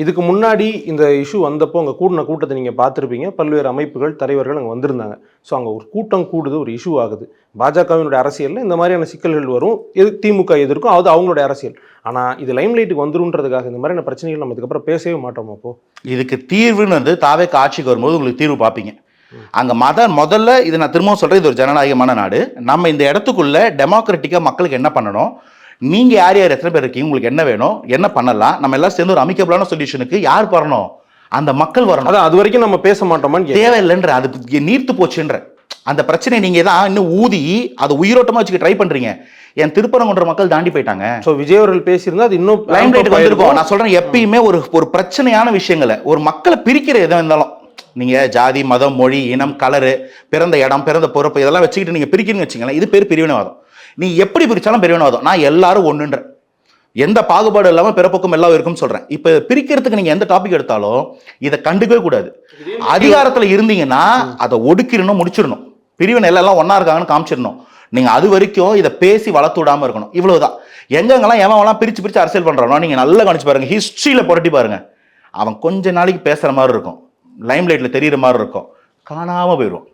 இதுக்கு முன்னாடி இந்த இஷ்யூ வந்தப்போ அங்கே கூடின கூட்டத்தை நீங்கள் பார்த்துருப்பீங்க. பல்வேறு அமைப்புகள், தலைவர்கள் அங்கே வந்திருந்தாங்க. ஸோ அங்கே ஒரு கூட்டம் கூடுது, ஒரு இஷ்யூ ஆகுது. பாஜகவினுடைய அரசியலில் இந்த மாதிரியான சிக்கல்கள் வரும். திமுக எதிர்க்கும், அது அவங்களுடைய அரசியல். ஆனால் இது லைம்லைட்டுக்கு வந்துருன்றதுக்காக இந்த மாதிரியான பிரச்சனைகள் நம்ம இதுக்கப்புறம் பேசவே மாட்டோம். அப்போ இதுக்கு தீர்வுன்னு வந்து தாவேக்கு ஆட்சிக்கு வரும்போது உங்களுக்கு தீர்வு பார்ப்பீங்க. அங்கே முதல்ல இது நான் திரும்பவும் சொல்கிறேன், இது ஒரு ஜனநாயகமான நாடு. நம்ம இந்த இடத்துக்குள்ள டெமோக்ராட்டிக்காக மக்களுக்கு என்ன பண்ணணும், நீங்கள் யார் யார் எத்தனை பேர் இருக்கீங்க, உங்களுக்கு என்ன வேணும், என்ன பண்ணலாம், நம்ம எல்லாம் சேர்ந்து ஒரு அமிக்கபிளான சொல்யூஷனுக்கு யார் வரணும், அந்த மக்கள் வரணும். அதான் அது வரைக்கும் நம்ம பேச மாட்டோமான்னு தேவையில்லைன்ற, அது நீர்த்து போச்சுன்ற அந்த பிரச்சனை நீங்கள் தான் இன்னும் ஊதி அதை உயிரோட்டமாக வச்சுக்க ட்ரை பண்ணுறீங்க. என் திருப்பரங்குன்ற மக்கள் தாண்டி போயிட்டாங்க. ஸோ விஜய் அவர்கள் பேசியிருந்தா அது இன்னும் லைம்லைட்டுக்கு வந்திருக்கும். நான் சொல்கிறேன், எப்பயுமே ஒரு பிரச்சனையான விஷயங்களை, ஒரு மக்களை பிரிக்கிற எதாக இருந்தாலும், நீங்கள் ஜாதி, மதம், மொழி, இனம், கலரு, பிறந்த இடம், பிறந்த பொறுப்பு, இதெல்லாம் வச்சுக்கிட்டு நீங்கள் பிரிக்கிறீங்கன்னு வச்சுங்களேன், இது பேர் பிரிவினைவாதம். நீ எப்படி பிரிச்சாலும் பிரிவினைவாதம். நான் எல்லாரும் ஒன்றுன்ற, எந்த பாகுபாடு இல்லாமல் பிறப்புக்கும் எல்லாம் இருக்கும்னு சொல்கிறேன். இப்போ பிரிக்கிறதுக்கு நீங்கள் எந்த டாபிக் எடுத்தாலும் இதை கண்டுக்கவே கூடாது. அதிகாரத்தில் இருந்தீங்கன்னா அதை ஒடுக்கிடணும், முடிச்சிடணும். பிரிவினை எல்லாம் ஒன்றா இருக்காங்கன்னு காமிச்சிடணும். நீங்கள் அது வரைக்கும் இதை பேசி வளர்த்து விடாமல் இருக்கணும். இவ்வளவுதான். எங்கெங்கெல்லாம் எவன்லாம் பிரித்து அரசியல் பண்ணுறானோ நீங்கள் நல்லா கவனிச்சு பாருங்கள், ஹிஸ்ட்ரியில் புரட்டி பாருங்கள். அவன் கொஞ்ச நாளைக்கு பேசுகிற மாதிரி இருக்கும், லைம்லைட்டில் தெரிகிற மாதிரி இருக்கும், காணாமல் போயிடுவான்.